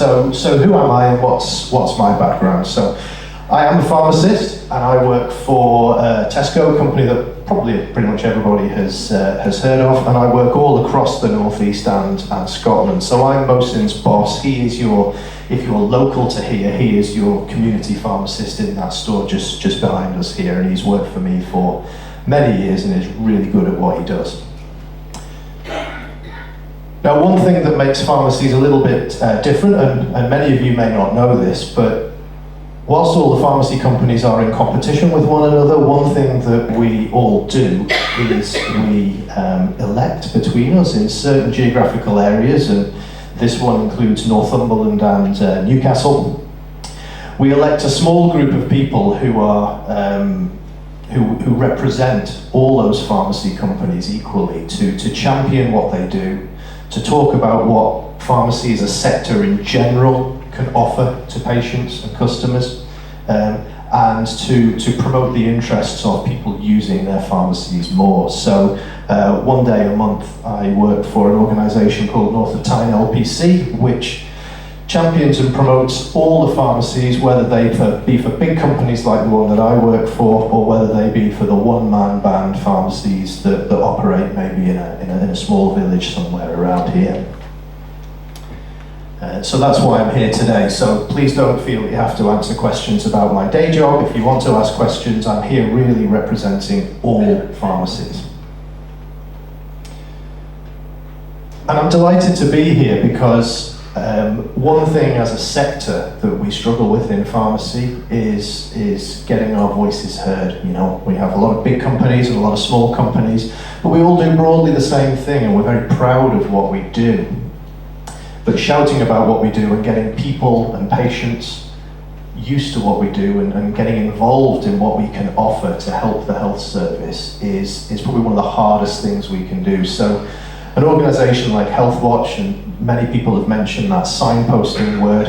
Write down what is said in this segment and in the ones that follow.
So who am I and what's my background? So I am a pharmacist and I work for Tesco, a company that probably pretty much everybody has heard of, and I work all across the North East and Scotland. So I'm Mohsin's boss. He is if you're local to here, he is your community pharmacist in that store just behind us here, and he's worked for me for many years and is really good at what he does. Now, one thing that makes pharmacies a little bit different, and many of you may not know this, but whilst all the pharmacy companies are in competition with one another, one thing that we all do is we elect between us in certain geographical areas, and this one includes Northumberland and Newcastle. We elect a small group of people who are who represent all those pharmacy companies equally to champion what they do, to talk about what pharmacy as a sector in general can offer to patients and customers, and to promote the interests of people using their pharmacies more. So one day a month I work for an organisation called Northumbria LPC, which champions and promotes all the pharmacies, whether they be for big companies like the one that I work for, or whether they be for the one-man band pharmacies that operate maybe in a small village somewhere around here. So that's why I'm here today. So please don't feel you have to answer questions about my day job. If you want to ask questions, I'm here really representing all pharmacies. And I'm delighted to be here because one thing as a sector that we struggle with in pharmacy is getting our voices heard. You know, we have a lot of big companies and a lot of small companies, but we all do broadly the same thing, and we're very proud of what we do. But shouting about what we do and getting people and patients used to what we do and getting involved in what we can offer to help the health service is probably one of the hardest things we can do. So an organisation like Healthwatch, and many people have mentioned that signposting word,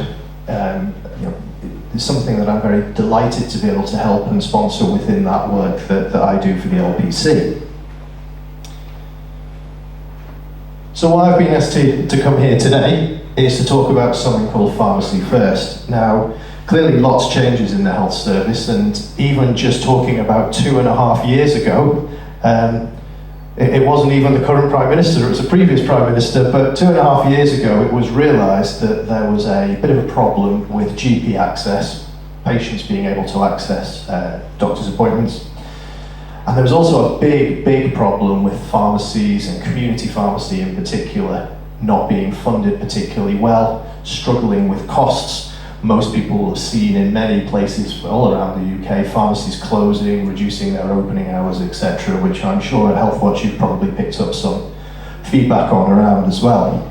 is something that I'm very delighted to be able to help and sponsor within that work that I do for the LPC. So why I've been asked to come here today is to talk about something called Pharmacy First. Now, clearly lots changes in the health service, and even just talking about 2.5 years ago, it wasn't even the current Prime Minister, it was a previous Prime Minister, but 2.5 years ago it was realised that there was a bit of a problem with GP access, patients being able to access doctor's appointments. And there was also a big problem with pharmacies, and community pharmacy in particular, not being funded particularly well, struggling with costs. Most people will have seen in many places all around the UK, pharmacies closing, reducing their opening hours, etc., which I'm sure at Healthwatch you've probably picked up some feedback on around as well.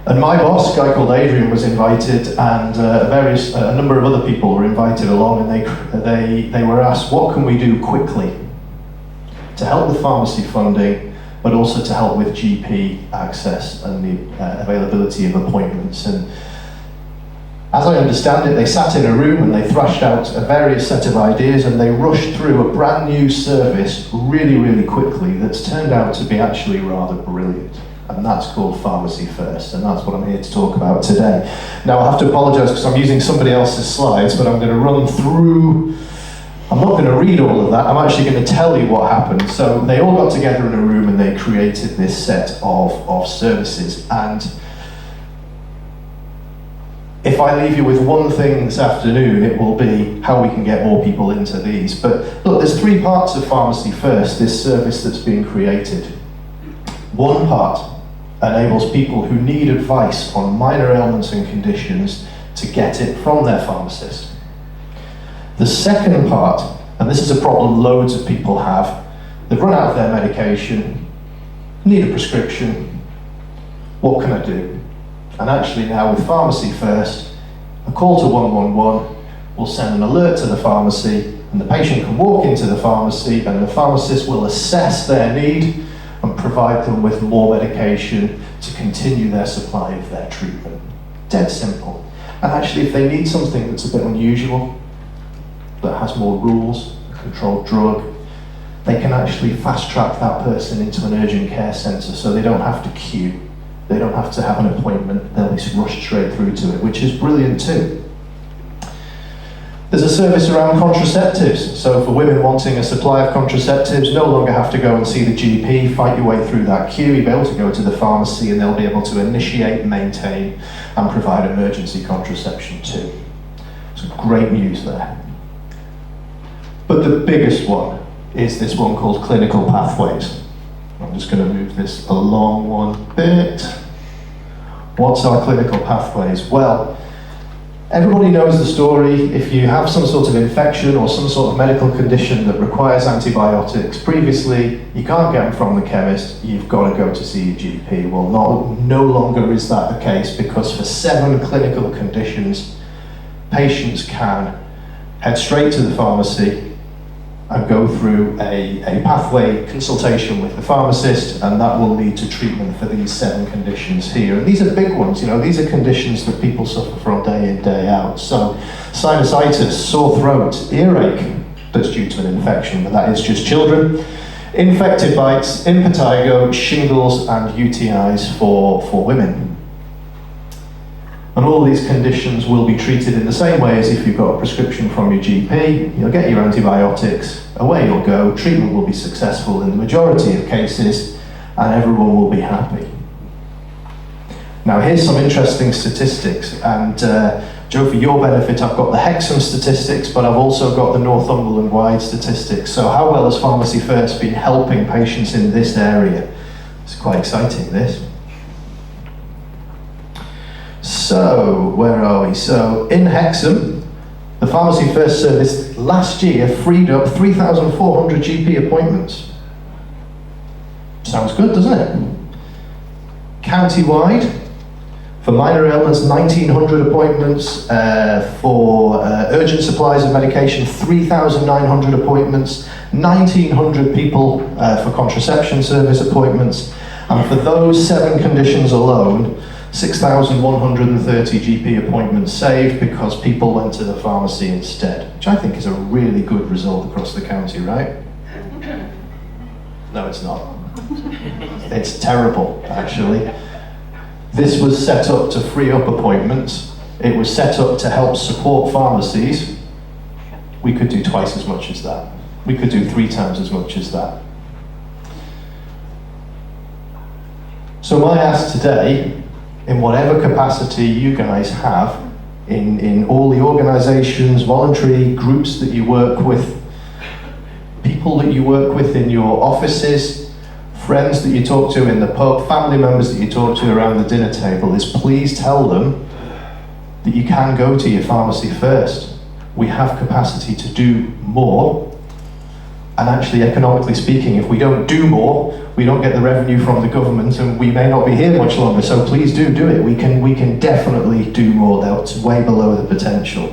And my boss, a guy called Adrian, was invited, and a number of other people were invited along, and they were asked, what can we do quickly to help with pharmacy funding, but also to help with GP access and the availability of appointments. And as I understand it, they sat in a room and they thrashed out a various set of ideas, and they rushed through a brand new service really quickly that's turned out to be actually rather brilliant. And that's called Pharmacy First, and that's what I'm here to talk about today. Now, I have to apologise because I'm using somebody else's slides, but I'm going to run through. I'm not going to read all of that, I'm actually going to tell you what happened. So they all got together in a room and they created this set of services. And if I leave you with one thing this afternoon, it will be how we can get more people into these. But look, there's 3 parts of Pharmacy First, this service that's being created. One part enables people who need advice on minor ailments and conditions to get it from their pharmacist. The second part, and this is a problem loads of people have, they've run out of their medication, need a prescription, what can I do? And actually now with Pharmacy First, a call to 111 will send an alert to the pharmacy, and the patient can walk into the pharmacy and the pharmacist will assess their need and provide them with more medication to continue their supply of their treatment. Dead simple. And actually, if they need something that's a bit unusual, that has more rules, a controlled drug, they can actually fast track that person into an urgent care centre so they don't have to queue. They don't have to have an appointment, they'll be rushed straight through to it, which is brilliant too. There's a service around contraceptives, so for women wanting a supply of contraceptives, no longer have to go and see the GP, fight your way through that queue, you'll be able to go to the pharmacy and they'll be able to initiate, maintain and provide emergency contraception too. So great news there. But the biggest one is this one called clinical pathways. I'm just going to move this along one bit. What's our clinical pathways? Well, everybody knows the story. If you have some sort of infection or some sort of medical condition that requires antibiotics, previously you can't get them from the chemist, you've got to go to see your GP. Well, no longer is that the case, because for 7 clinical conditions, patients can head straight to the pharmacy and go through a pathway consultation with the pharmacist, and that will lead to treatment for these 7 conditions here. And these are big ones, you know, these are conditions that people suffer from day in, day out. So sinusitis, sore throat, earache, that's due to an infection, but that is just children. Infected bites, impetigo, shingles, and UTIs for women. And all these conditions will be treated in the same way as if you've got a prescription from your GP. You'll get your antibiotics, away you'll go, treatment will be successful in the majority of cases, and everyone will be happy. Now here's some interesting statistics, and Joe, for your benefit, I've got the Hexham statistics, but I've also got the Northumberland-wide statistics. So how well has Pharmacy First been helping patients in this area? It's quite exciting, this. So, where are we? So, in Hexham, the Pharmacy First service last year freed up 3,400 GP appointments. Sounds good, doesn't it? County-wide, for minor ailments, 1,900 appointments. For urgent supplies of medication, 3,900 appointments. 1,900 people for contraception service appointments. And for those 7 conditions alone, 6,130 GP appointments saved because people went to the pharmacy instead, which I think is a really good result across the county, right? No, it's not. It's terrible, actually. This was set up to free up appointments. It was set up to help support pharmacies. We could do twice as much as that. We could do 3 times as much as that. So my ask today, in whatever capacity you guys have, in all the organisations, voluntary groups that you work with, people that you work with in your offices, friends that you talk to in the pub, family members that you talk to around the dinner table, is please tell them that you can go to your Pharmacy First. We have capacity to do more. And actually, economically speaking, if we don't do more, we don't get the revenue from the government, and we may not be here much longer. So please do it. We can definitely do more. That's way below the potential.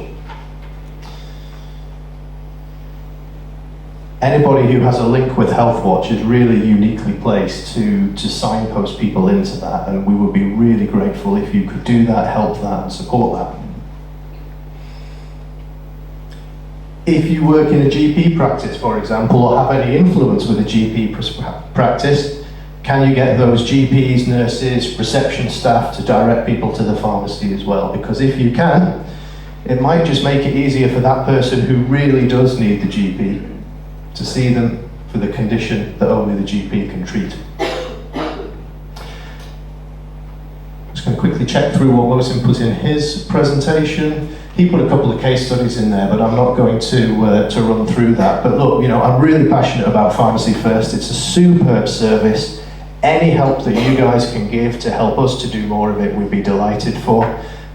Anybody who has a link with Healthwatch is really uniquely placed to signpost people into that, and we would be really grateful if you could do that, help that, and support that. If you work in a GP practice, for example, or have any influence with a GP practice, can you get those GPs, nurses, reception staff to direct people to the pharmacy as well? Because if you can, it might just make it easier for that person who really does need the GP to see them for the condition that only the GP can treat. I'm just going to quickly check through what Wilson put in his presentation. He put a couple of case studies in there, but I'm not going to run through that. But look, you know, I'm really passionate about Pharmacy First. It's a superb service. Any help that you guys can give to help us to do more of it, we'd be delighted for.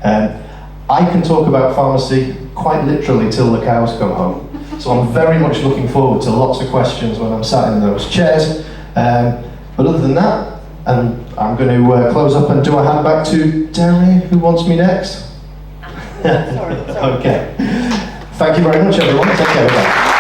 I can talk about pharmacy quite literally till the cows come home. So I'm very much looking forward to lots of questions when I'm sat in those chairs. But other than that, I'm going to close up and do a hand back to Derry, who wants me next. Sorry. Okay. Thank you very much, everyone. Take care.